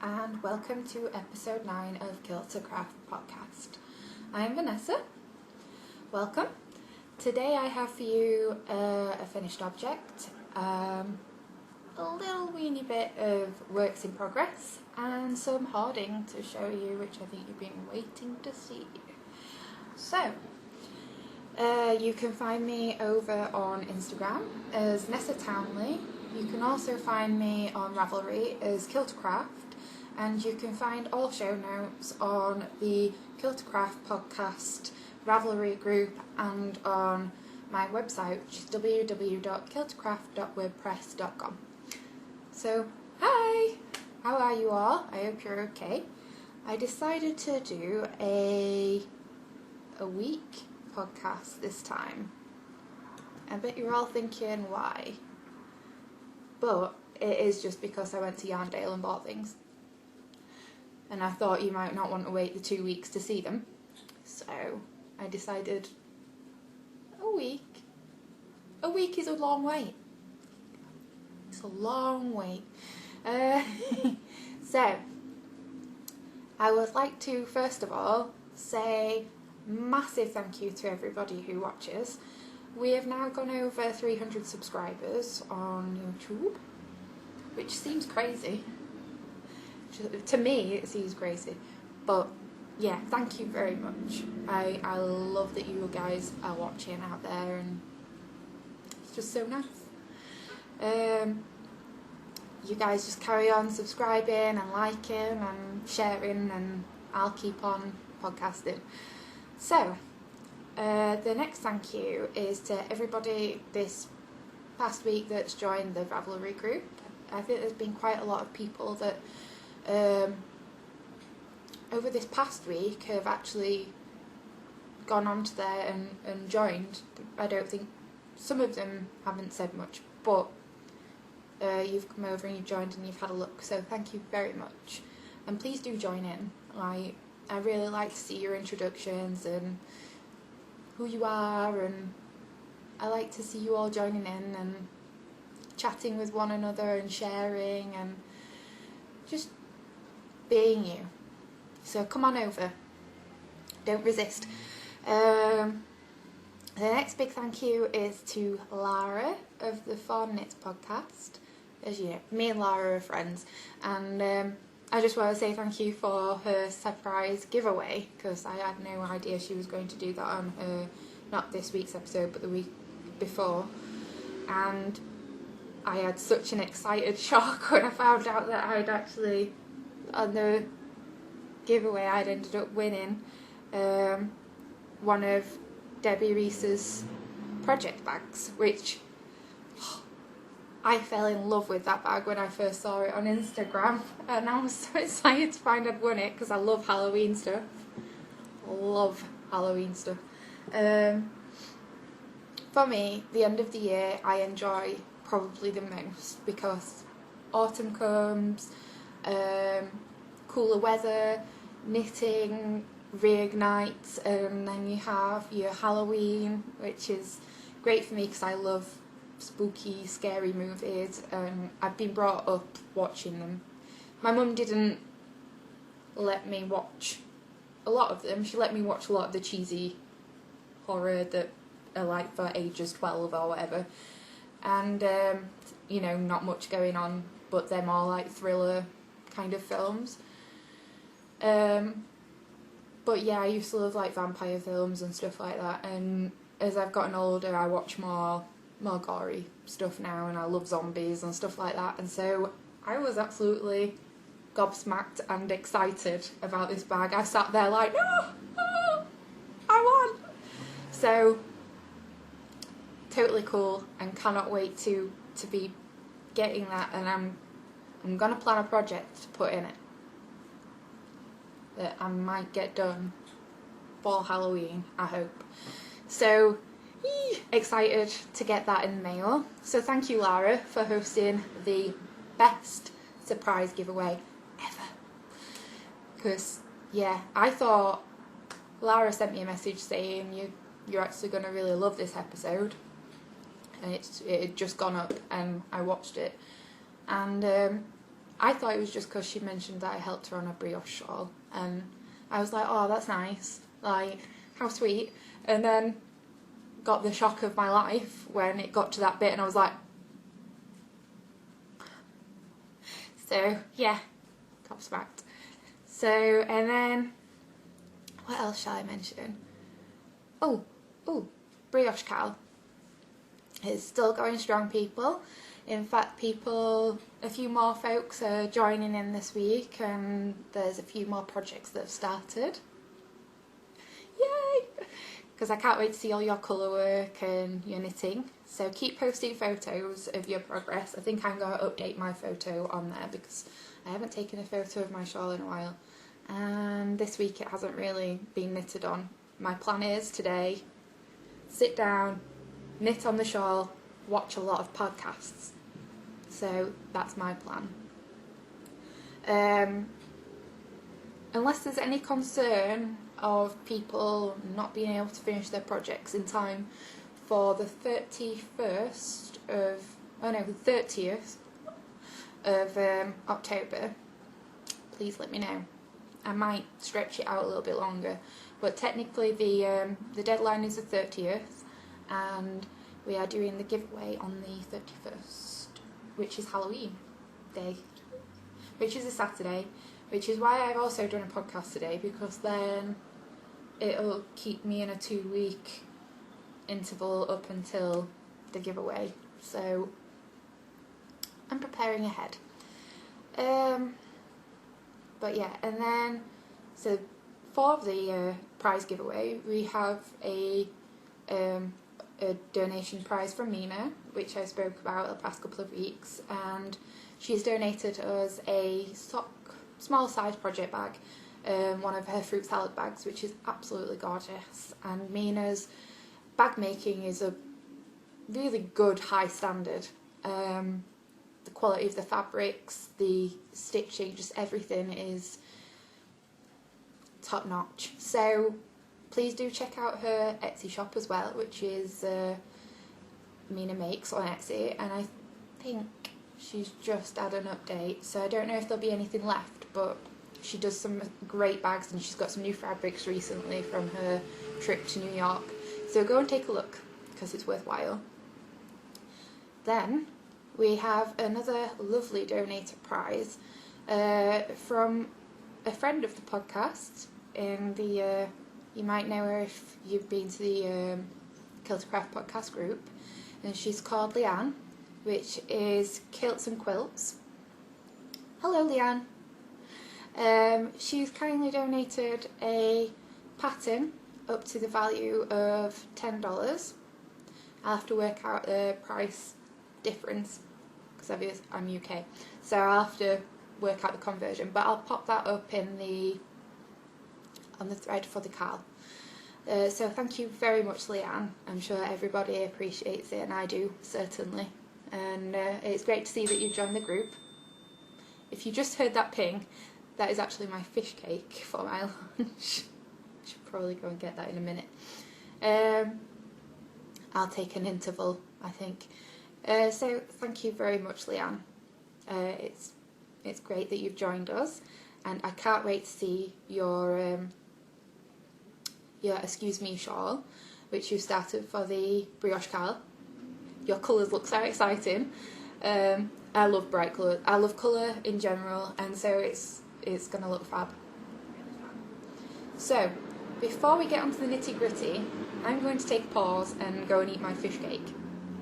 and welcome to episode 9 of Killtocraft Podcast. I am Vanessa. Welcome. Today I have for you a finished object, a little weeny bit of works in progress, and some hoarding to show you, which I think you've been waiting to see. So, you can find me over on Instagram as Nessa Townley. You can also find me on Ravelry as Killtocraft, and you can find all show notes on the Killtocraft Podcast Ravelry Group and on my website, which is www.killtocraft.wordpress.com. So, hi! How are you all? I hope you're okay. I decided to do a week podcast this time. I bet you're all thinking why. But it is just because I went to Yarndale and bought things. And I thought you might not want to wait the 2 weeks to see them. So I decided a week. A week is a long wait. It's a long wait. So I would like to first of all say massive thank you to everybody who watches. We have now gone over 300 subscribers on YouTube, which seems crazy. To me, it seems crazy. But yeah, thank you very much. I love that you guys are watching out there, and it's just so nice. You guys just carry on subscribing and liking and sharing, and I'll keep on podcasting. So, the next thank you is to everybody this past week that's joined the Ravelry Group. I think there's been quite a lot of people that over this past week have actually gone onto there and joined. I don't think some of them haven't said much, but you've come over and you've joined and you've had a look, so thank you very much. And please do join in. I really like to see your introductions and who you are, and I like to see you all joining in and chatting with one another and sharing and just being you. So come on over. Don't resist. The next big thank you is to Lara of the Fawn Knits podcast. As you know, me and Lara are friends, and I just want to say thank you for her surprise giveaway, because I had no idea she was going to do that on her, not this week's episode, but the week before. And I had such an excited shock when I found out that I'd actually, on the giveaway, I'd ended up winning one of Debbie Reese's project bags, which I fell in love with that bag when I first saw it on Instagram, and I was so excited to find I'd won it because I love Halloween stuff. Love Halloween stuff. For me, the end of the year I enjoy probably the most, because autumn comes, cooler weather, knitting reignites, and then you have your Halloween, which is great for me because I love spooky, scary movies, and I've been brought up watching them. My mum didn't let me watch a lot of them. She let me watch a lot of the cheesy horror that are like for ages 12 or whatever, and not much going on, but they're more like thriller kind of films. But yeah, I used to love like vampire films and stuff like that, and as I've gotten older I watch more gory stuff now, and I love zombies and stuff like that, and so I was absolutely gobsmacked and excited about this bag. I sat there like, I won! So totally cool, and cannot wait to be getting that, and I'm gonna plan a project to put in it that I might get done for Halloween, I hope. So excited to get that in the mail. So thank you, Lara, for hosting the best surprise giveaway ever. Because yeah, I thought Lara sent me a message saying you're actually going to really love this episode, and it had just gone up and I watched it, and I thought it was just because she mentioned that I helped her on a brioche shawl, and I was like, oh, that's nice, like, how sweet. And then got the shock of my life when it got to that bit, and I was like, so yeah, gobsmacked. So, and then what else shall I mention? Oh, brioche cal is still going strong, people. In fact, a few more folks are joining in this week, and there's a few more projects that have started. Yay! Because I can't wait to see all your colour work and your knitting. So keep posting photos of your progress. I think I'm going to update my photo on there because I haven't taken a photo of my shawl in a while. And this week it hasn't really been knitted on. My plan is today, sit down, knit on the shawl, watch a lot of podcasts. So that's my plan. Unless there's any concern of people not being able to finish their projects in time for the 30th of October, please let me know. I might stretch it out a little bit longer, but technically the deadline is the 30th, and we are doing the giveaway on the 31st, which is Halloween Day, which is a Saturday, which is why I've also done a podcast today, because then it'll keep me in a 2-week interval up until the giveaway. So I'm preparing ahead. But yeah, and then so for the prize giveaway, we have a donation prize from Mina, which I spoke about the past couple of weeks, and she's donated us a small size project bag, one of her fruit salad bags, which is absolutely gorgeous. And Mina's bag making is a really good high standard. The quality of the fabrics, the stitching, just everything is top notch. So please do check out her Etsy shop as well, which is Mina Makes on Etsy, and I think she's just had an update, so I don't know if there'll be anything left, but she does some great bags, and she's got some new fabrics recently from her trip to New York, so go and take a look because it's worthwhile. Then we have another lovely donator prize from a friend of the podcast in the you might know her if you've been to the Killtocraft Podcast Group, and she's called Leanne, which is Kilts and Quilts. Hello, Leanne. She's kindly donated a pattern up to the value of $10. I'll have to work out the price difference because I'm UK, so I'll have to work out the conversion, but I'll pop that up on the thread for the Carl. So thank you very much, Leanne. I'm sure everybody appreciates it, and I do, certainly. And it's great to see that you've joined the group. If you just heard that ping, that is actually my fish cake for my lunch. I should probably go and get that in a minute. I'll take an interval, I think. So thank you very much, Leanne. It's great that you've joined us, and I can't wait to see your excuse me shawl, which you started for the brioche cal. Your colours look so exciting. I love bright colours. I love colour in general, and so it's gonna look fab. So before we get onto the nitty gritty, I'm going to take a pause and go and eat my fish cake,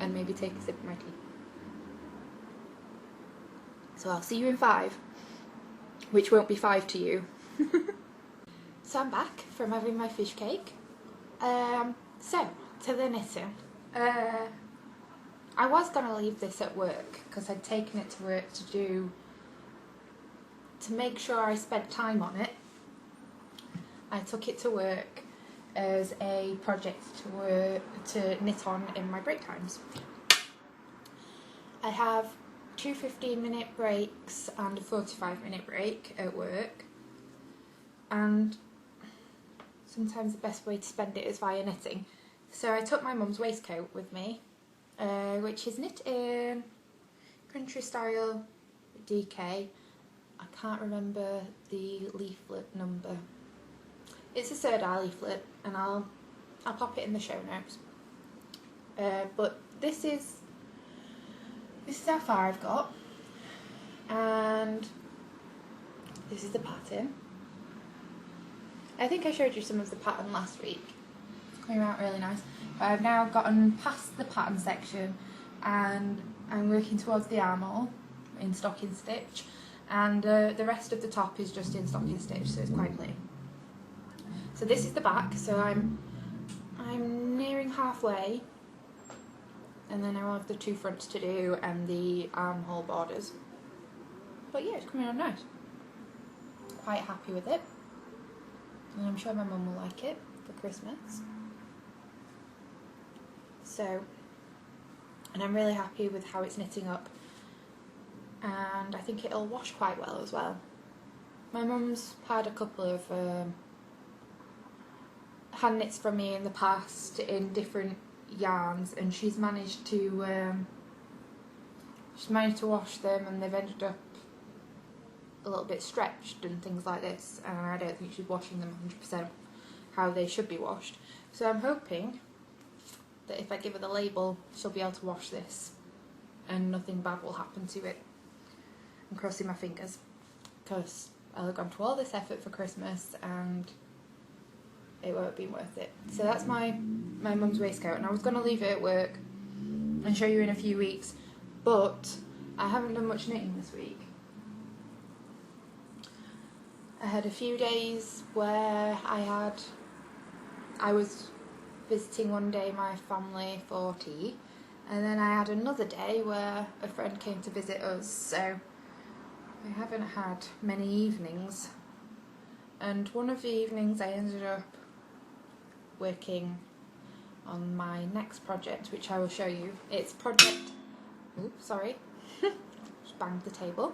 and maybe take a sip of my tea. So I'll see you in 5, which won't be 5 to you. So I'm back from having my fish cake. So, to the knitting. I was going to leave this at work because I'd taken it to work to make sure I spent time on it. I took it to work as a project to knit on in my break times. I have 2 15-minute breaks and a 45-minute break at work, and sometimes the best way to spend it is via knitting. So I took my mum's waistcoat with me, which is knit in country style DK, I can't remember the leaflet number. It's a third eye leaflet, and I'll pop it in the show notes. But this is how far I've got, and this is the pattern. I think I showed you some of the pattern last week. It's coming out really nice. But I've now gotten past the pattern section, and I'm working towards the armhole in stocking stitch, and the rest of the top is just in stocking stitch, so it's quite plain. So this is the back, so I'm nearing halfway, and then I will have the two fronts to do and the armhole borders. But yeah, it's coming out nice. Quite happy with it, and I'm sure my mum will like it for Christmas. So, and I'm really happy with how it's knitting up, and I think it'll wash quite well as well. My mum's had a couple of hand knits from me in the past in different yarns, and she's managed to wash them, and they've ended up a little bit stretched and things like this, and I don't think she's washing them 100% how they should be washed. So I'm hoping that if I give her the label, she'll be able to wash this and nothing bad will happen to it. I'm crossing my fingers, because I'll have gone to all this effort for Christmas and it won't be worth it. So that's my mum's waistcoat, and I was going to leave it at work and show you in a few weeks, but I haven't done much knitting this week. I had a few days where I was visiting one day my family for tea, and then I had another day where a friend came to visit us, so I haven't had many evenings. And one of the evenings I ended up working on my next project, which I will show you. It's project... Oops, sorry. Just banged the table.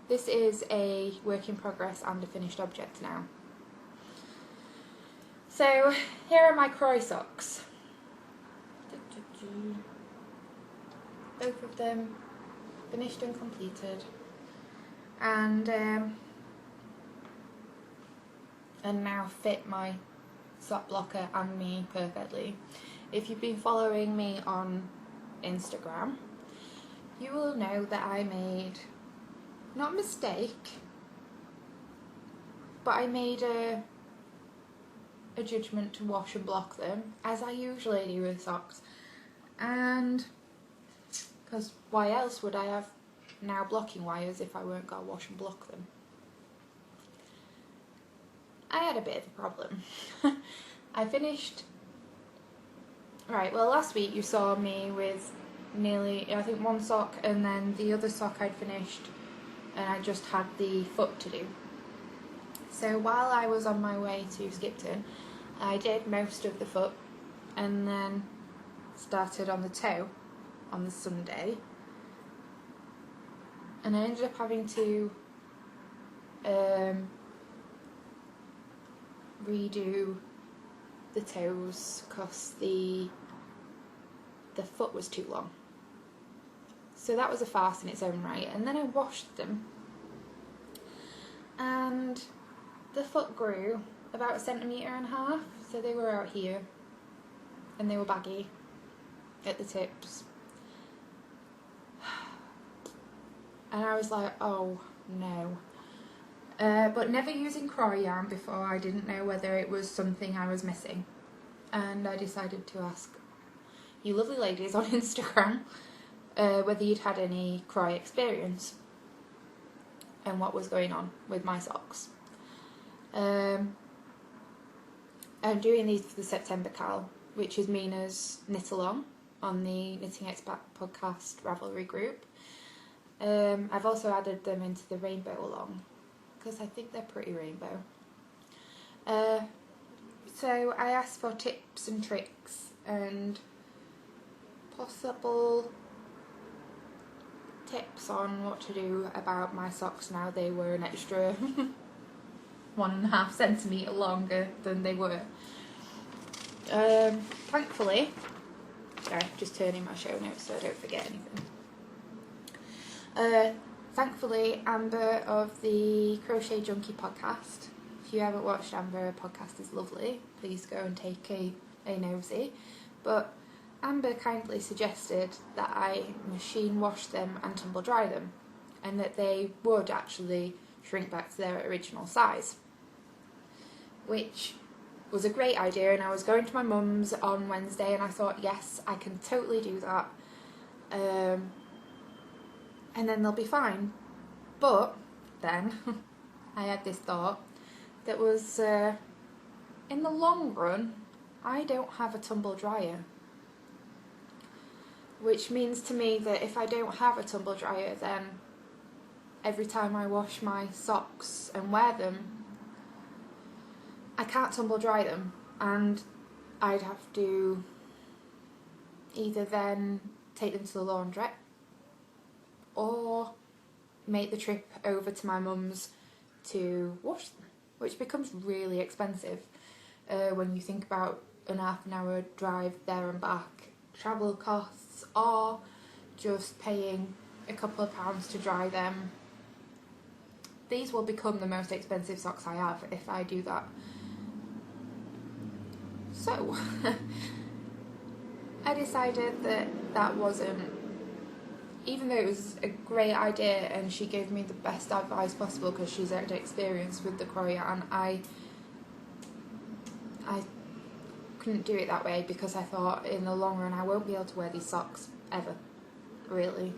This is a work in progress and a finished object now. So here are my Croy socks. Both of them finished and completed, and now fit my sock blocker and me perfectly. If you've been following me on Instagram, you will know that I made, not a mistake, but I made a judgment to wash and block them, as I usually do with socks, and because why else would I have now blocking wires if I weren't going to wash and block them? I had a bit of a problem. I finished... Right, well last week you saw me with nearly, I think, one sock, and then the other sock I'd finished and I just had the foot to do. So while I was on my way to Skipton, I did most of the foot and then started on the toe on the Sunday, and I ended up having to redo the toes because the foot was too long. So that was a farce in its own right, and then I washed them and the foot grew about 1.5 centimetres, so they were out here and they were baggy at the tips, and I was like, oh no. But never using Croy yarn before, I didn't know whether it was something I was missing, and I decided to ask you lovely ladies on Instagram whether you'd had any Croy experience and what was going on with my socks. I'm doing these for the September Cal, which is Mina's knit along on the Knitting Expat Podcast Ravelry Group. I've also added them into the rainbow along because I think they're pretty rainbow. So I asked for tips and tricks and possible tips on what to do about my socks now they were an extra 1.5 centimetre longer than they were. Thankfully, sorry, just turning my show notes so I don't forget anything. thankfully, Amber of the Crochet Junkie podcast, if you haven't watched Amber, her podcast is lovely, please go and take a nosy, but Amber kindly suggested that I machine wash them and tumble dry them, and that they would actually shrink back to their original size, which was a great idea. And I was going to my mum's on Wednesday and I thought, yes, I can totally do that, and then they'll be fine. But then I had this thought that was, in the long run, I don't have a tumble dryer, which means to me that if I don't have a tumble dryer, then every time I wash my socks and wear them, I can't tumble dry them, and I'd have to either then take them to the laundrette or make the trip over to my mum's to wash them, which becomes really expensive when you think about an half an hour drive there and back, travel costs, or just paying a couple of pounds to dry them. These will become the most expensive socks I have if I do that. So I decided that wasn't, even though it was a great idea and she gave me the best advice possible because she's had experience with the Croyan, I couldn't do it that way because I thought in the long run I won't be able to wear these socks ever, really.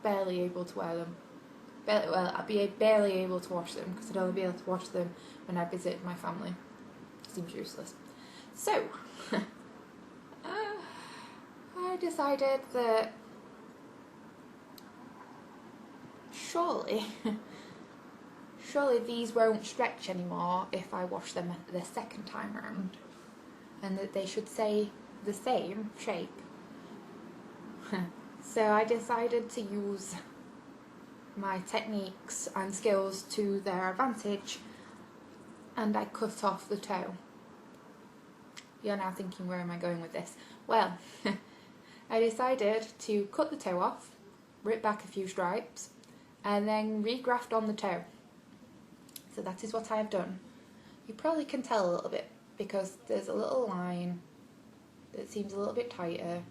Barely able to wear them. I'd be barely able to wash them because I'd only be able to wash them when I visit my family. Seems useless. So I decided that surely these won't stretch anymore if I wash them the second time round, and that they should stay the same shape. So I decided to use my techniques and skills to their advantage, and I cut off the toe. You're now thinking, where am I going with this? Well, I decided to cut the toe off, rip back a few stripes, and then regraft on the toe. So that is what I have done. You probably can tell a little bit because there's a little line that seems a little bit tighter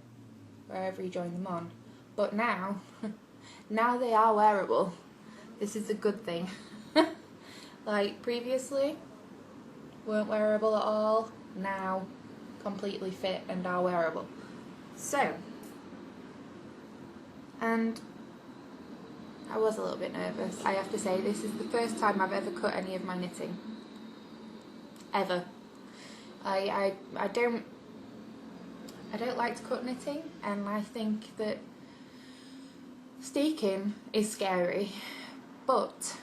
wherever you join them on. But now they are wearable. This is a good thing. Like previously, weren't wearable at all. Now, completely fit and are wearable. So, and I was a little bit nervous. I have to say, this is the first time I've ever cut any of my knitting. Ever. I don't like to cut knitting, and I think that steeking is scary, but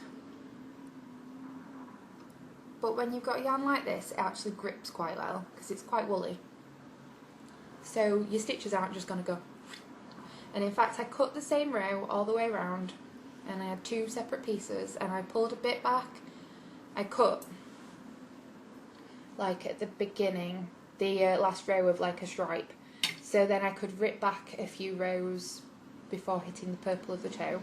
when you've got yarn like this, it actually grips quite well because it's quite woolly. So your stitches aren't just going to go. And in fact, I cut the same row all the way around, and I had two separate pieces, and I pulled a bit back. I cut like at the beginning, the last row of like a stripe, so then I could rip back a few rows before hitting the purple of the toe,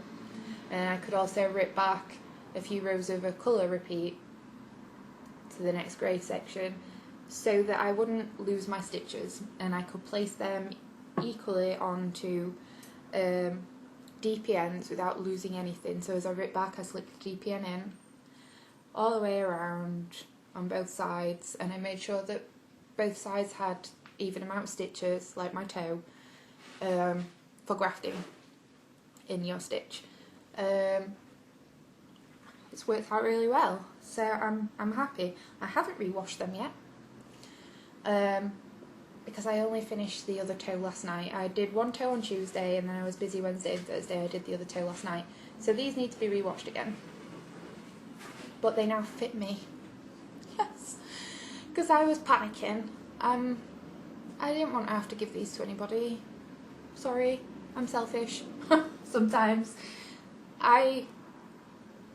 and I could also rip back a few rows of a colour repeat to the next grey section so that I wouldn't lose my stitches, and I could place them equally onto DPNs without losing anything. So as I rip back, I slipped the DPN in all the way around on both sides, and I made sure that both sides had even amount of stitches, like my toe, for grafting in your stitch. It's worked out really well, so I'm happy. I haven't rewashed them yet because I only finished the other toe last night. I did one toe on Tuesday, and then I was busy Wednesday and Thursday. I did the other toe last night, so these need to be rewashed again. But they now fit me. Yes, because I was panicking. I didn't want to have to give these to anybody. Sorry, I'm selfish. Sometimes. I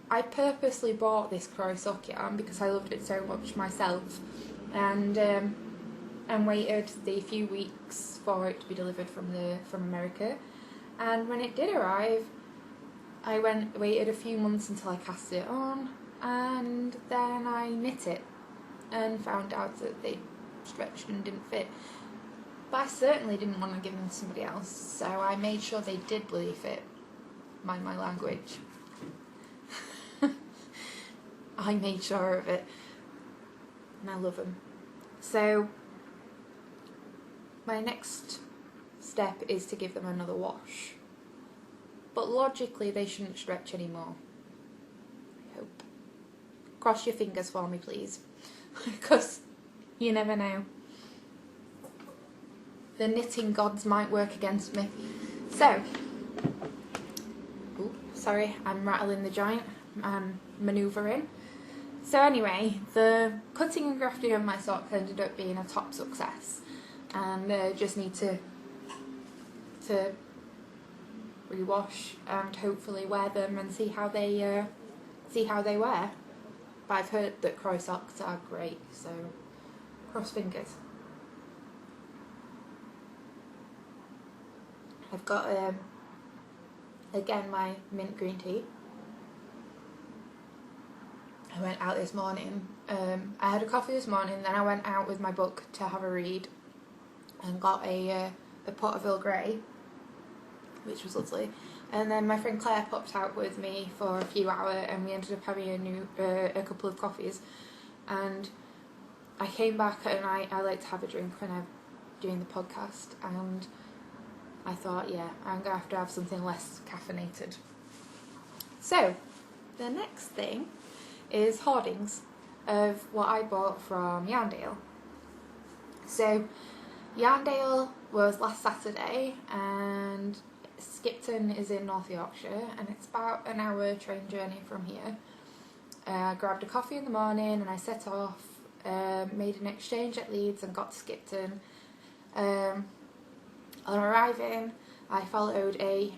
purposely bought this crow sock yarn because I loved it so much myself, and waited the few weeks for it to be delivered from America. And when it did arrive, I waited a few months until I cast it on, and then I knit it and found out that they stretched and didn't fit. But I certainly didn't want to give them to somebody else, so I made sure they did bloody fit. Mind my language. I made sure of it, and I love them. So my next step is to give them another wash. But logically, they shouldn't stretch anymore. I hope. Cross your fingers for me, please. Because you never know. The knitting gods might work against me. So, sorry, I'm rattling the joint. I'm manoeuvring. So anyway, the cutting and grafting of my socks ended up being a top success. And just need to rewash and hopefully wear them and see how they wear. But I've heard that crow socks are great, so cross fingers. I've got again my mint green tea. I went out this morning. I had a coffee this morning, then I went out with my book to have a read and got a pot of Earl Grey, which was lovely. And then my friend Claire popped out with me for a few hours, and we ended up having a couple of coffees. And I came back, and I like to have a drink when I'm doing the podcast, and I thought, yeah, I'm going to have something less caffeinated. So, the next thing is hoardings of what I bought from Yarndale. So, Yarndale was last Saturday, and Skipton is in North Yorkshire, and it's about an hour train journey from here. I grabbed a coffee in the morning and I set off, made an exchange at Leeds and got to Skipton. On arriving, I followed a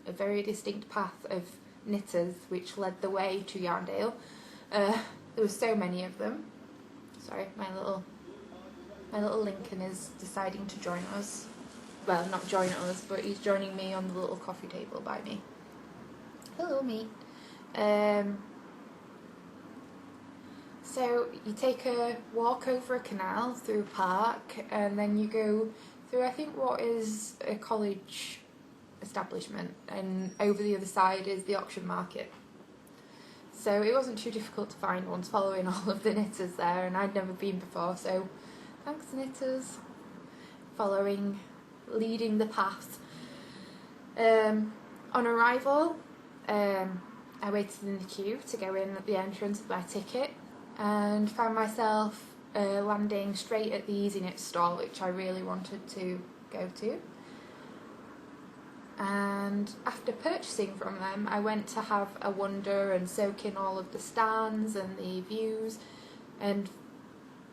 very distinct path of knitters which led the way to Yarndale. There were so many of them. Sorry, my little Lincoln is deciding to join us. Well, not join us, but he's joining me on the little coffee table by me. Hello, me. So you take a walk over a canal through a park, and then you go through, I think, what is a college establishment, and over the other side is the auction market. So it wasn't too difficult to find once following all of the knitters there, and I'd never been before, so thanks knitters, leading the path. On arrival, I waited in the queue to go in at the entrance with my ticket, and found myself landing straight at the Easy Knit stall, which I really wanted to go to. And after purchasing from them, I went to have a wander and soak in all of the stands and the views, and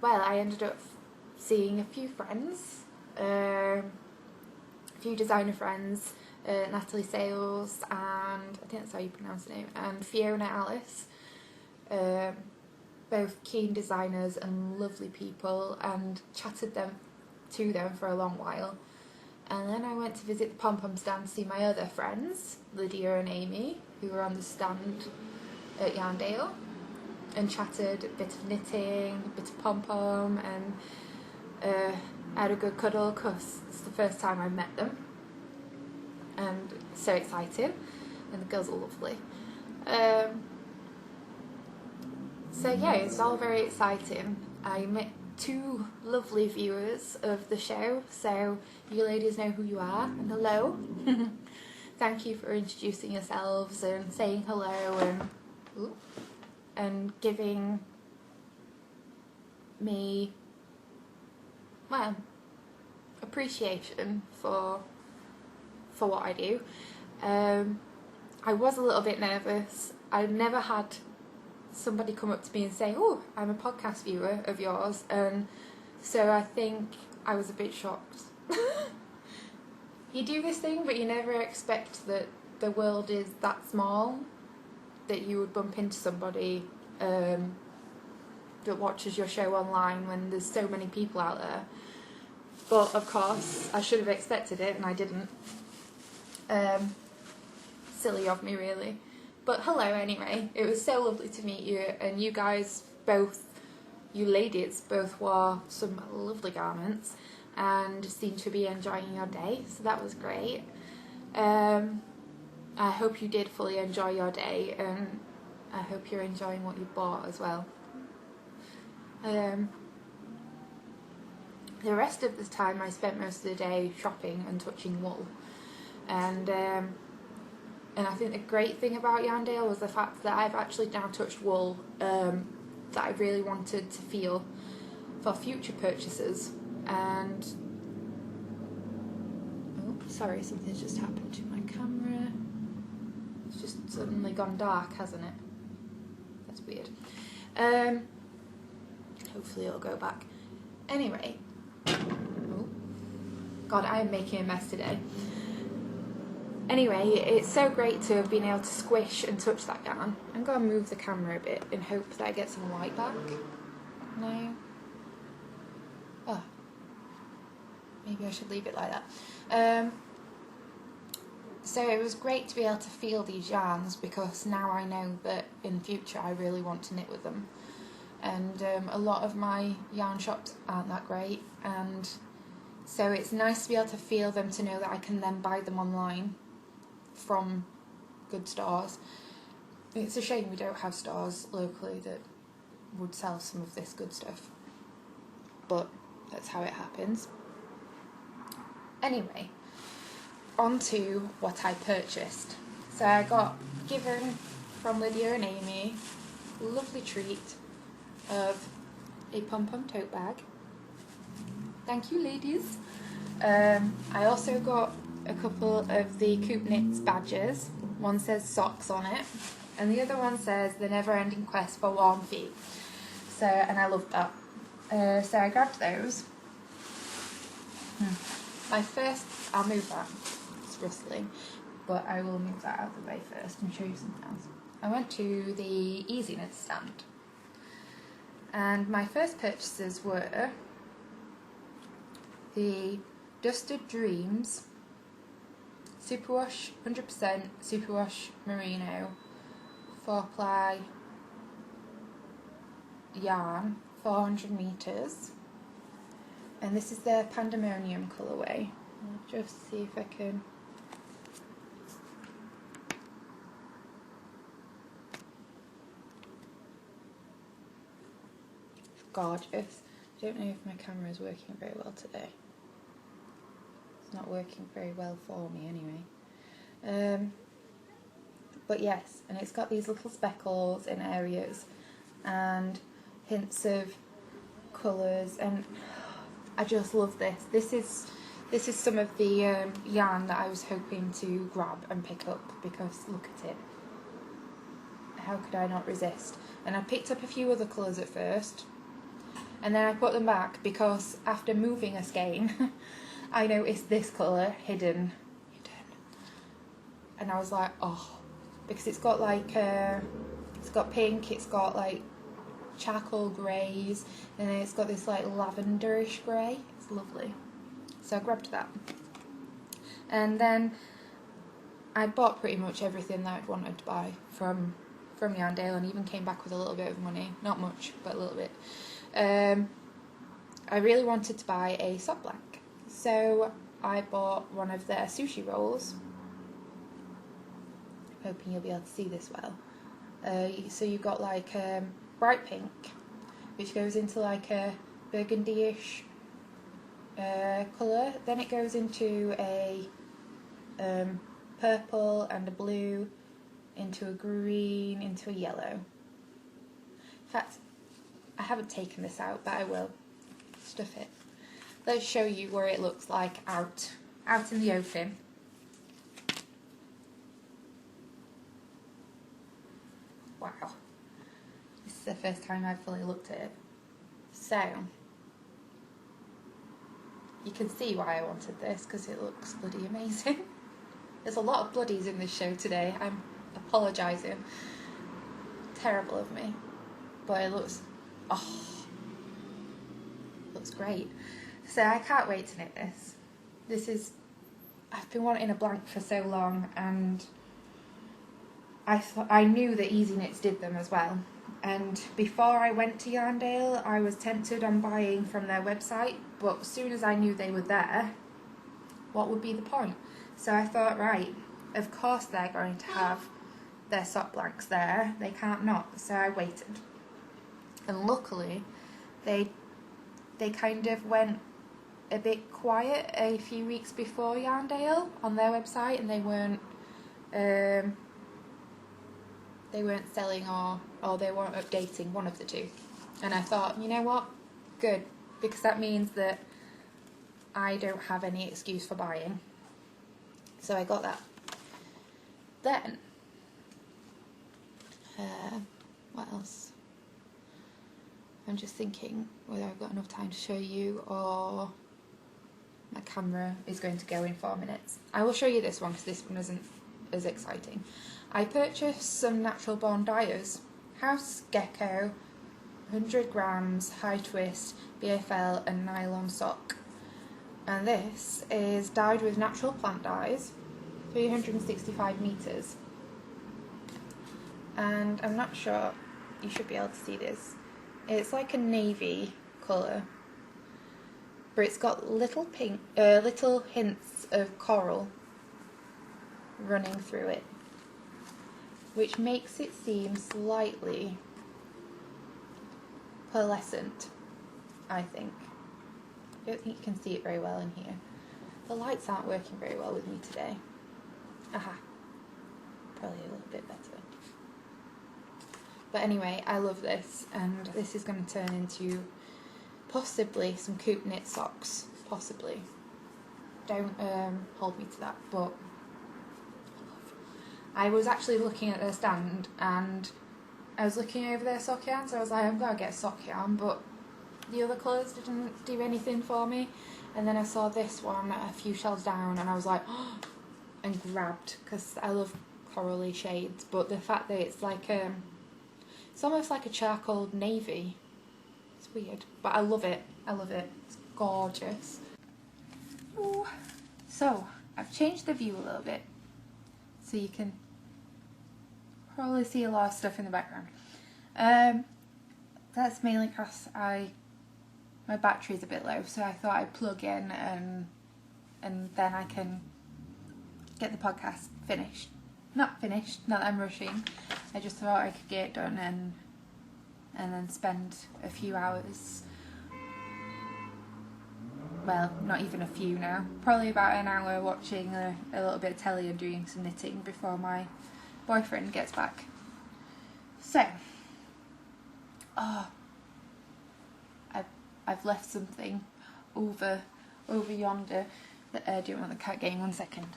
well, I ended up seeing a few friends, a few designer friends, Natalie Sales and, I think that's how you pronounce the name, and Fiona Alice, both keen designers and lovely people, and chatted to them for a long while. And then I went to visit the pom-pom stand to see my other friends, Lydia and Amy, who were on the stand at Yarndale, and chatted a bit of knitting, a bit of pom-pom, and had a good cuddle because it's the first time I met them, and so excited, and the girls are lovely. So yeah, it's all very exciting. I met 2 lovely viewers of the show, so you ladies know who you are, and hello. Thank you for introducing yourselves and saying hello and giving me, well, appreciation for what I do. I was a little bit nervous. I've never had somebody come up to me and say, "Oh, I'm a podcast viewer of yours," and so I think I was a bit shocked. You do this thing, but you never expect that the world is that small, that you would bump into somebody that watches your show online when there's so many people out there. But of course, I should have expected it, and I didn't. silly of me, really. But hello anyway. It was so lovely to meet you, and you guys both, you ladies both wore some lovely garments and seemed to be enjoying your day, so that was great. I hope you did fully enjoy your day, and I hope you're enjoying what you bought as well. The rest of the time I spent most of the day shopping and touching wool, and I think the great thing about Yarndale was the fact that I've actually now touched wool that I really wanted to feel for future purchases. And oh, sorry, something's just happened to my camera. It's just suddenly gone dark, hasn't it? That's weird. Hopefully it'll go back. Anyway, oh God, I am making a mess today. Anyway, it's so great to have been able to squish and touch that yarn. I'm going to move the camera a bit in hope that I get some light back. No? Oh. Maybe I should leave it like that. So it was great to be able to feel these yarns, because now I know that in future I really want to knit with them. And a lot of my yarn shops aren't that great, and so it's nice to be able to feel them, to know that I can then buy them online from good stores. It's a shame we don't have stores locally that would sell some of this good stuff, but that's how it happens. Anyway, on to what I purchased. So I got given from Lydia and Amy a lovely treat of a pom-pom tote bag. Thank you, ladies. I also got a couple of the Coop Knits badges. One says socks on it, and the other one says the never-ending quest for warm feet. So, and I love that. So I grabbed those. I'll move that. It's rustling, but I will move that out of the way first and show you something else. I went to the Easy Knit stand, and my first purchases were the Dusted Dreams Superwash 100% Superwash Merino 4-ply yarn, 400 meters, and this is their Pandemonium colourway. I'll just see if I can. Gorgeous. I don't know if my camera is working very well today. It's not working very well for me anyway. But yes, and it's got these little speckles in areas and hints of colours, and I just love this. This is some of the yarn that I was hoping to grab and pick up, because look at it. How could I not resist? And I picked up a few other colours at first, and then I put them back because after moving a skein I noticed this colour hidden, and I was like, oh, because it's got like it's got pink, it's got like charcoal greys, and then it's got this like lavenderish grey. It's lovely. So I grabbed that, and then I bought pretty much everything that I'd wanted to buy from Yarndale, and even came back with a little bit of money. Not much, but a little bit. I really wanted to buy a sock blank, so I bought one of their sushi rolls. Hoping you'll be able to see this well. So you've got like bright pink, which goes into like a burgundy-ish colour. Then it goes into a purple and a blue, into a green, into a yellow. In fact, I haven't taken this out, but I will stuff it. Let's show you where it looks like out in the open. Wow, this is the first time I've fully looked at it. So, you can see why I wanted this, because it looks bloody amazing. There's a lot of bloodies in this show today. I'm apologising. Terrible of me. But it looks, looks great. So I can't wait to knit this. I've been wanting a blank for so long, and I knew that Easy Knits did them as well. And before I went to Yarndale, I was tempted on buying from their website, but as soon as I knew they were there, what would be the point? So I thought, right, of course they're going to have their sock blanks there. They can't not. So I waited. And luckily, they kind of went a bit quiet a few weeks before Yarndale on their website, and they weren't selling or they weren't updating, one of the two. And I thought, you know what, good, because that means that I don't have any excuse for buying. So I got that. Then what else? I'm just thinking whether I've got enough time to show you, or my camera is going to go in 4 minutes. I will show you this one because this one isn't as exciting. I purchased some natural born dyers. House Gecko, 100 grams, high twist, BFL and nylon sock. And this is dyed with natural plant dyes, 365 metres. And I'm not sure, you should be able to see this. It's like a navy colour, but it's got little hints of coral running through it, which makes it seem slightly pearlescent, I think. I don't think you can see it very well in here. The lights aren't working very well with me today. Aha, probably a little bit better. But anyway, I love this, and this is going to turn into possibly some coop knit socks, possibly. Don't hold me to that, but I was actually looking at their stand, and I was looking over their sock yarn, so I was like, I'm going to get sock yarn, but the other colours didn't do anything for me. And then I saw this one a few shelves down, and I was like, oh, and grabbed, because I love corally shades, but the fact that it's like it's almost like a charcoal navy. It's weird, but I love it. I love it. It's gorgeous. Ooh. So I've changed the view a little bit, so you can probably see a lot of stuff in the background. That's mainly because my battery's a bit low, so I thought I'd plug in and then I can get the podcast finished. Not finished, not that I'm rushing. I just thought I could get it done and then spend a few hours, well, not even a few now, probably about an hour watching a little bit of telly and doing some knitting before my boyfriend gets back. So, I've left something over yonder. Do you want the cat game? 1 second.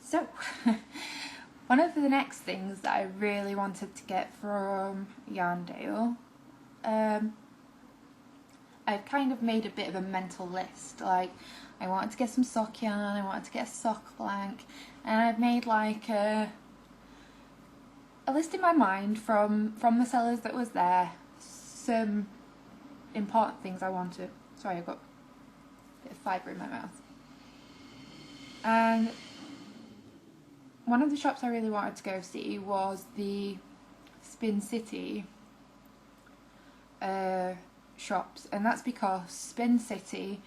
So, one of the next things that I really wanted to get from Yarndale, I've kind of made a bit of a mental list. Like, I wanted to get some sock yarn, I wanted to get a sock blank, and I've made like a list in my mind from the sellers that was there, some important things I wanted. Sorry, I've got a bit of fibre in my mouth. And one of the shops I really wanted to go see was the Spin City shops, and that's because Spin City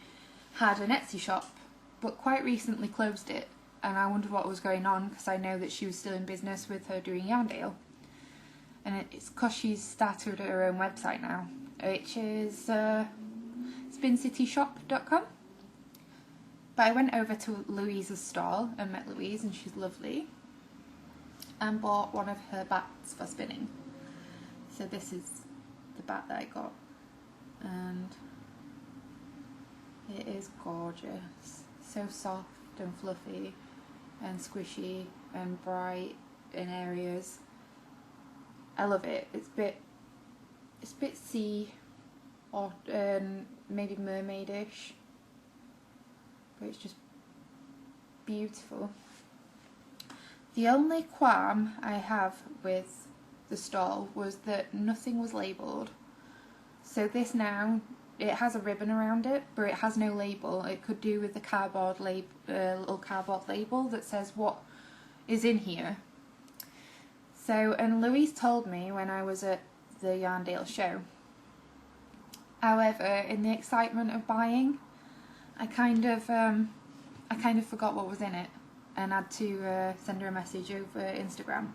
had an Etsy shop but quite recently closed it, and I wondered what was going on because I know that she was still in business with her doing Yarndale, and it's because she's started her own website now, which is spincityshop.com. But I went over to Louise's stall and met Louise, and she's lovely, and bought one of her bats for spinning. So this is the bat that I got, and it is gorgeous. So soft and fluffy and squishy and bright in areas. I love it. It's a bit sea or maybe mermaidish, but it's just beautiful. The only qualm I have with the stall was that nothing was labelled. So this now it has a ribbon around it, but it has no label. It could do with the cardboard little cardboard label that says what is in here. So, and Louise told me when I was at the Yarndale show. However, in the excitement of buying, I kind of forgot what was in it, and had to send her a message over Instagram.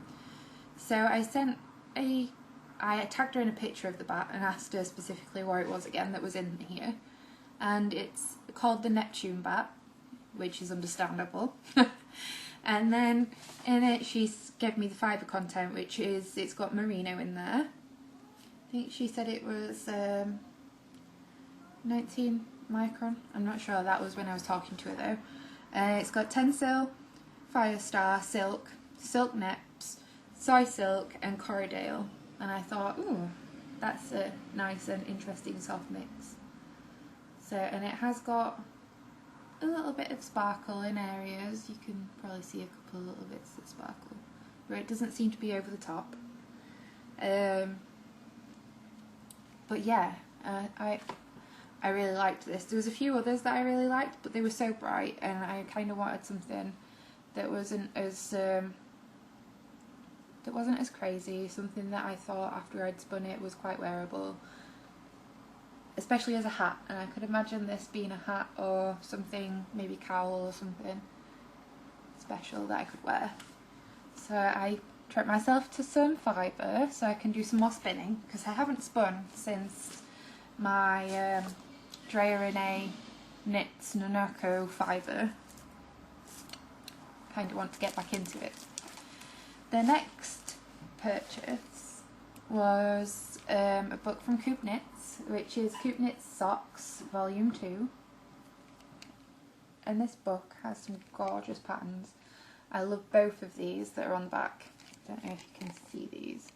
So I tagged her in a picture of the bat and asked her specifically what it was again that was in here. And it's called the Neptune bat, which is understandable. And then in it she gave me the fibre content, which is, it's got merino in there. I think she said it was 19 micron. I'm not sure, that was when I was talking to her though. It's got Tencel, Firestar, silk, silk neps, soy silk and Corriedale. And I thought, ooh, that's a nice and interesting soft mix. So, and it has got a little bit of sparkle in areas. You can probably see a couple of little bits that sparkle, but it doesn't seem to be over the top. But yeah, I really liked this. There was a few others that I really liked, but they were so bright, and I kind of wanted something that wasn't as crazy, something that I thought after I'd spun it was quite wearable, especially as a hat. And I could imagine this being a hat or something, maybe cowl or something special that I could wear. So I treat myself to some fibre so I can do some more spinning, because I haven't spun since my Drea Renee Knits Nanako fibre. Kind of want to get back into it. The next purchase was a book from Coop Knits, which is Coop Knits Socks Volume 2. And this book has some gorgeous patterns. I love both of these that are on the back. I don't know if you can see these.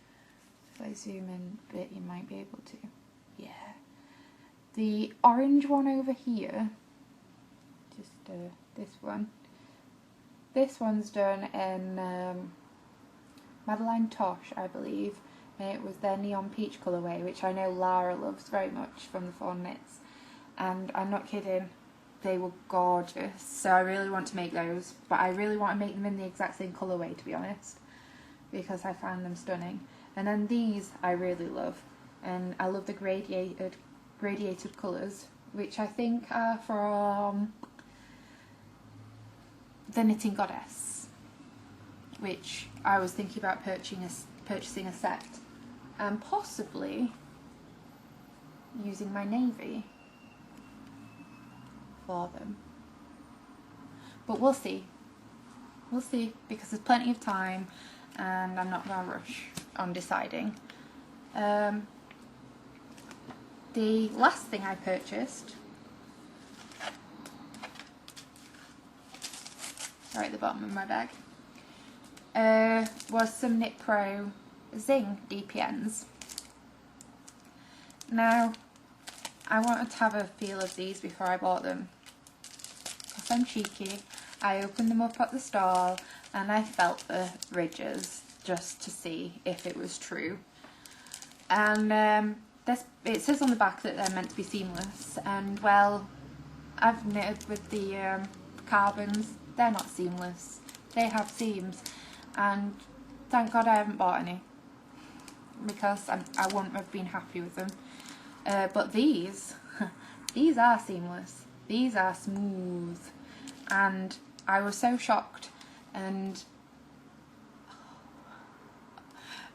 If I zoom in a bit, you might be able to. Yeah. The orange one over here, just this one. This one's done in Madeline Tosh, I believe, and it was their neon peach colourway, which I know Lara loves very much from the Fawn Knits, and I'm not kidding, they were gorgeous. So I really want to make those, but I really want to make them in the exact same colourway, to be honest, because I find them stunning. And then these I really love, and I love the gradiated colours, which I think are from the Knitting Goddess, which I was thinking about purchasing a set and possibly using my navy for them. But we'll see. We'll see, because there's plenty of time and I'm not going to rush on deciding. The last thing I purchased, right at the bottom of my bag, was some Knit Pro Zing DPNs. Now, I wanted to have a feel of these before I bought them, because I'm cheeky. I opened them up at the stall and I felt the ridges just to see if it was true. And it says on the back that they're meant to be seamless, and well, I've knitted with the carbons. They're not seamless. They have seams, and thank God I haven't bought any, because I wouldn't have been happy with them. But these are seamless. These are smooth, and I was so shocked and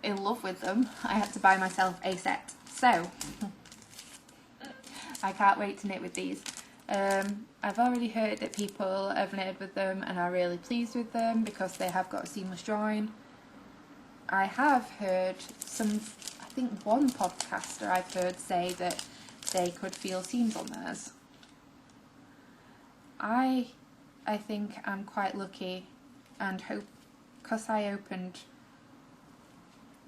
in love with them. I had to buy myself a set. So I can't wait to knit with these. I've already heard that people have knitted with them and are really pleased with them because they have got a seamless join. I have heard I think one podcaster I've heard say that they could feel seams on theirs. I think I'm quite lucky, and hope, because I opened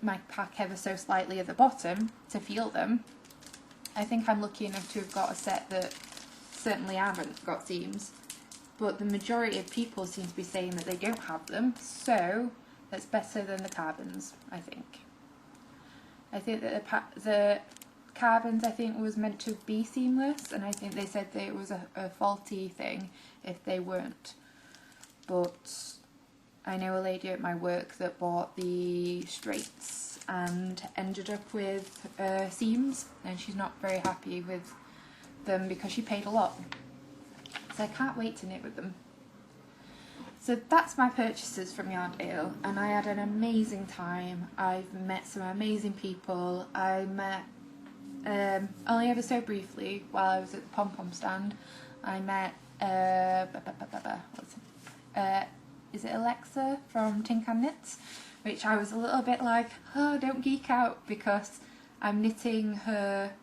my pack ever so slightly at the bottom to feel them, I think I'm lucky enough to have got a set that certainly haven't got seams, but the majority of people seem to be saying that they don't have them, so that's better than the carbons, I think. I think that the carbons, I think, was meant to be seamless, and I think they said that it was a faulty thing if they weren't. But I know a lady at my work that bought the straights and ended up with seams, and she's not very happy with them because she paid a lot. So I can't wait to knit with them. So that's my purchases from Yarndale, and I had an amazing time. I've met some amazing people. I met, only ever so briefly, while I was at the pom-pom stand, I met, is it Alexa from Tin Can Knits? Which I was a little bit like, oh, don't geek out, because I'm knitting her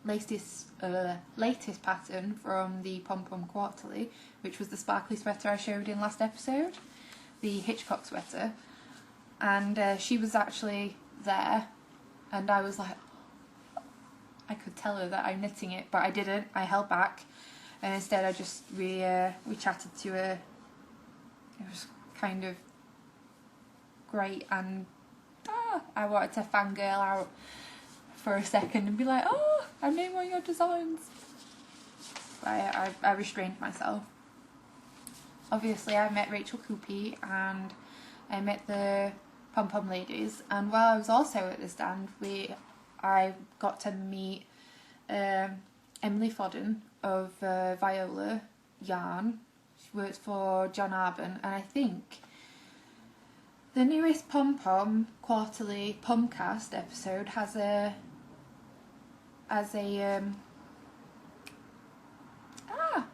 latest pattern from the Pom Pom Quarterly, which was the sparkly sweater I showed in last episode, the Hitchcock sweater, and she was actually there, and I was like, I could tell her that I'm knitting it, but I didn't. I held back, and instead I just we chatted to her. It was kind of great, and I wanted to fangirl out for a second and be like, oh, I've made one of your designs. But I restrained myself. Obviously I met Rachel Coopy and I met the Pom Pom ladies, and while I was also at the stand I got to meet Emily Fodden of Viola Yarn. She works for John Arbon, and I think the newest Pom Pom Quarterly Pomcast episode has an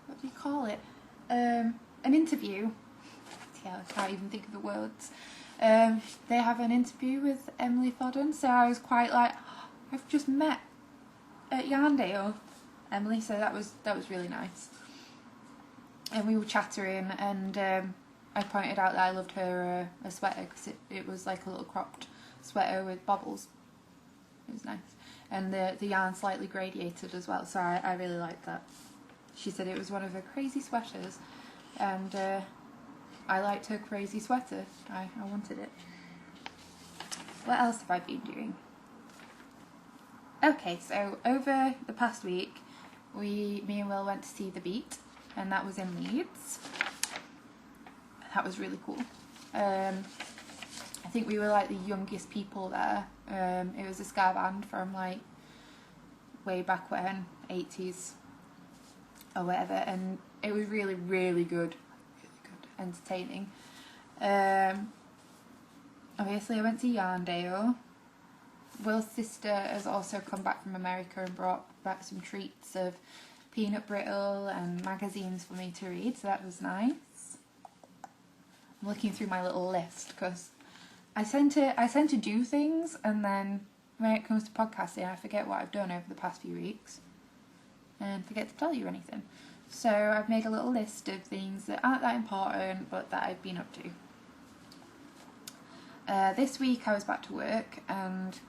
what do you call it? An interview. Yeah, I can't even think of the words. They have an interview with Emily Fodden, so I was quite like, oh, I've just met at Yarndale Emily, so that was really nice. And we were chattering, and I pointed out that I loved her a sweater, because it was like a little cropped sweater with bobbles. It was nice, and the yarn slightly gradiated as well, so I really liked that. She said it was one of her crazy sweaters, and I liked her crazy sweater. I wanted it. What else have I been doing? Okay, so over the past week, me and Will went to see The Beat, and that was in Leeds. That was really cool. I think we were like the youngest people there. It was a ska band from like way back when, 80s or whatever, and it was really, really good, entertaining. Obviously I went to Yarndale. Will's sister has also come back from America and brought back some treats of peanut brittle and magazines for me to read, so that was nice. I'm looking through my little list because I tend to do things, and then when it comes to podcasting I forget what I've done over the past few weeks and forget to tell you anything. So I've made a little list of things that aren't that important but that I've been up to. This week I was back to work, and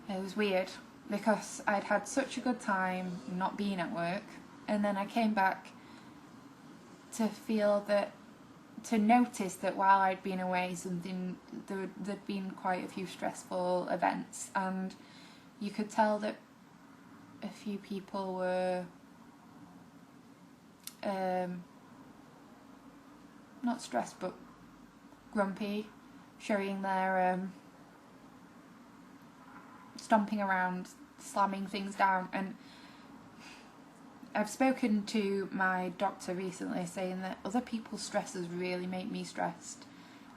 it was weird because I'd had such a good time not being at work, and then I came back to notice that while I'd been away, there'd been quite a few stressful events, and you could tell that a few people were not stressed but grumpy, showing their stomping around, slamming things down. And I've spoken to my doctor recently saying that other people's stresses really make me stressed,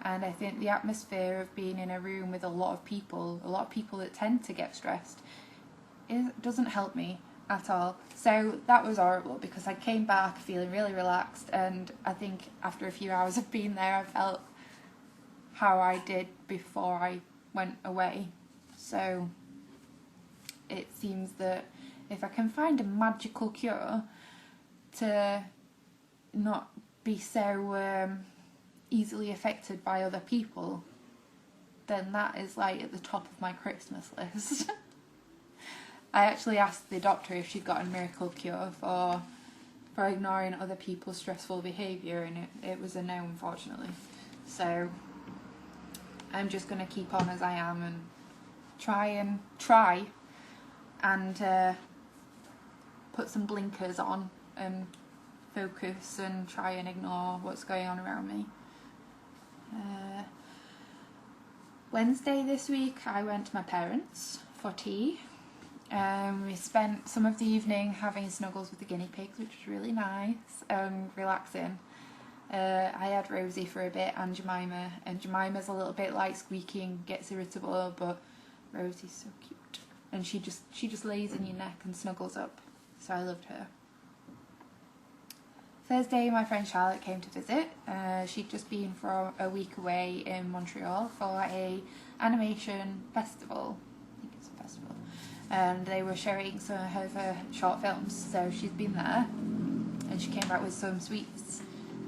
and I think the atmosphere of being in a room with a lot of people that tend to get stressed, doesn't help me at all. So that was horrible because I came back feeling really relaxed, and I think after a few hours of being there I felt how I did before I went away. So it seems that if I can find a magical cure to not be so easily affected by other people, then that is like at the top of my Christmas list. I actually asked the doctor if she'd got a miracle cure for ignoring other people's stressful behaviour, and it was a no, unfortunately. So I'm just going to keep on as I am and try and put some blinkers on and focus and try and ignore what's going on around me. Wednesday this week I went to my parents for tea. We spent some of the evening having snuggles with the guinea pigs, which was really nice and relaxing. I had Rosie for a bit and Jemima's a little bit like squeaking, gets irritable, but Rosie's so cute and she just lays in your neck and snuggles up, so I loved her. Thursday my friend Charlotte came to visit. She'd just been for a week away in Montreal for a animation festival. I think it's a festival. And they were showing some of her short films, so she's been there and she came back with some sweets.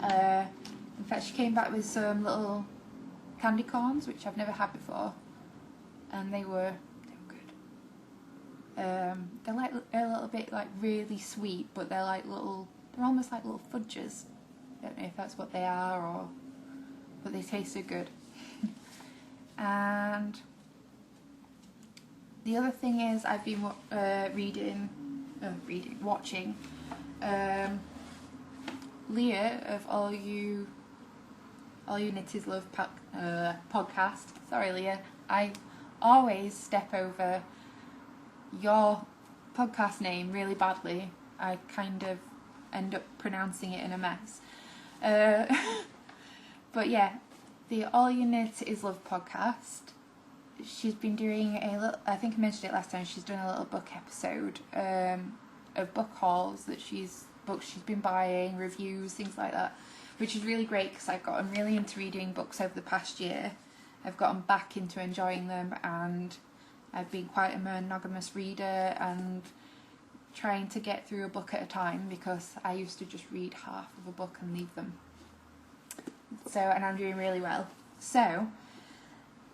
In fact, she came back with some little candy corns, which I've never had before, and they were good. They're like a little bit like really sweet, but they're almost like little fudges. I don't know if that's what they are, but they tasted good. And the other thing is I've been watching Leah of All You Knitters Love podcast. Sorry, Leah, I always step over your podcast name really badly. I kind of end up pronouncing it in a mess. But yeah, the All You Knit Is Love podcast. She's been doing I think I mentioned it last time, she's done a little book episode of book hauls books she's been buying, reviews, things like that, which is really great because I've gotten really into reading books over the past year. I've gotten back into enjoying them, and I've been quite a monogamous reader and trying to get through a book at a time, because I used to just read half of a book and leave them. And I'm doing really well. So,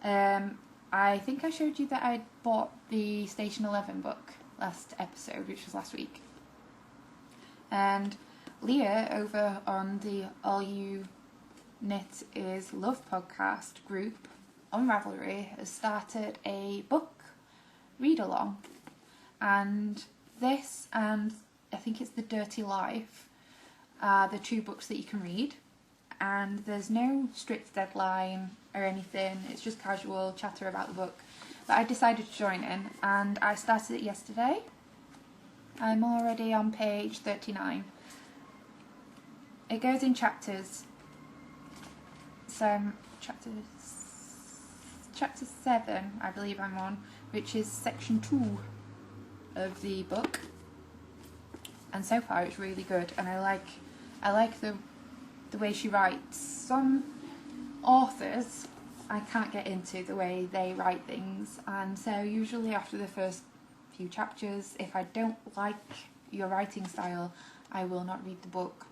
I think I showed you that I bought the Station 11 book last episode, which was last week. And Leah over on the All You Knit Is Love podcast group on Ravelry has started a book read-along. And this and I think it's The Dirty Life are the two books that you can read, and there's no strict deadline or anything, it's just casual chatter about the book. But I decided to join in and I started it yesterday. I'm already on page 39. It goes in chapters. So chapter 7 I believe I'm on, which is section 2 of the book, and so far it's really good, and I like the way she writes. Some authors I can't get into the way they write things, and so usually after the first few chapters, if I don't like your writing style, I will not read the book.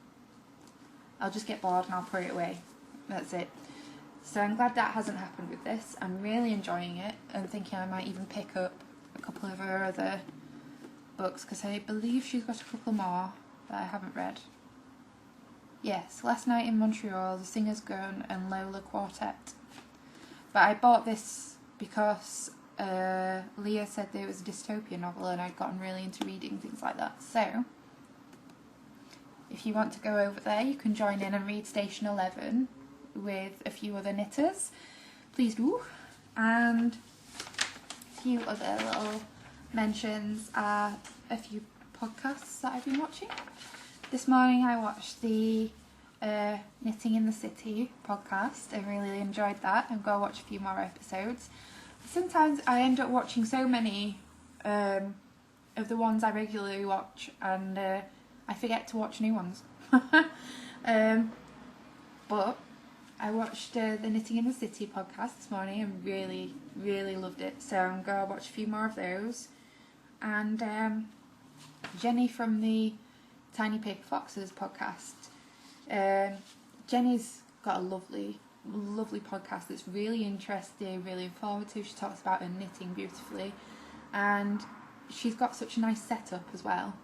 I'll just get bored and I'll put it away. That's it. So I'm glad that hasn't happened with this. I'm really enjoying it and thinking I might even pick up a couple of her other books, because I believe she's got a couple more that I haven't read. Yes, Last Night in Montreal, The Singer's Gun and Lola Quartet. But I bought this because Leah said there was a dystopian novel and I'd gotten really into reading things like that. So if you want to go over there, you can join in and read Station 11 with a few other knitters. Please do. And a few other little mentions are a few podcasts that I've been watching. This morning I watched the Knitting in the City podcast. I really enjoyed that. I'm going to watch a few more episodes. Sometimes I end up watching so many of the ones I regularly watch, and I forget to watch new ones. But I watched the Knitting in the City podcast this morning and really, really loved it. So I'm going to watch a few more of those. And Jenny from the Tiny Paper Foxes podcast. Jenny's got a lovely podcast that's really interesting, really informative. She talks about her knitting beautifully, and she's got such a nice setup as well.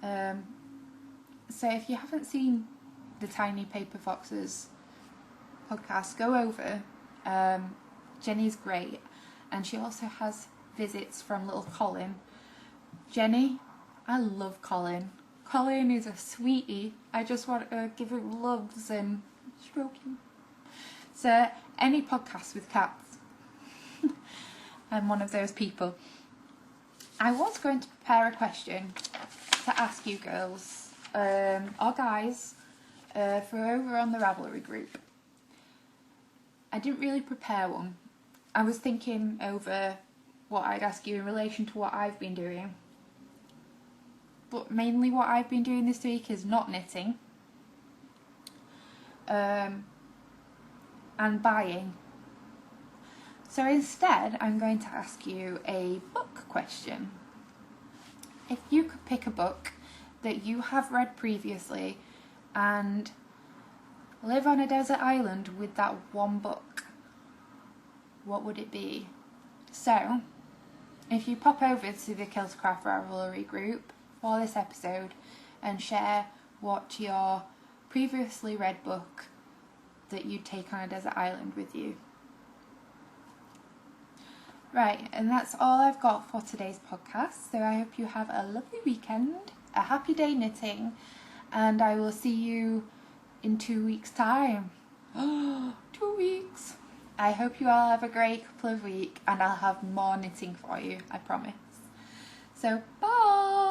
So if you haven't seen the Tiny Paper Foxes podcast, go over. Jenny's great, and she also has visits from little Colin. Jenny, I love Colin. Colin is a sweetie. I just want to give him loves and stroke him. So, any podcast with cats. I'm one of those people. I was going to prepare a question to ask you girls, or guys, for over on the Ravelry Group. I didn't really prepare one. I was thinking over what I'd ask you in relation to what I've been doing. But mainly what I've been doing this week is not knitting. And buying. So instead, I'm going to ask you a book question. If you could pick a book that you have read previously and live on a desert island with that one book, what would it be? So, if you pop over to the Killtocraft Ravelry Group for this episode and share what your previously read book that you'd take on a desert island with you. Right, and that's all I've got for today's podcast. So I hope you have a lovely weekend, a happy day knitting, and I will see you in 2 weeks' time. 2 weeks. I hope you all have a great couple of weeks, and I'll have more knitting for you, I promise. So, bye!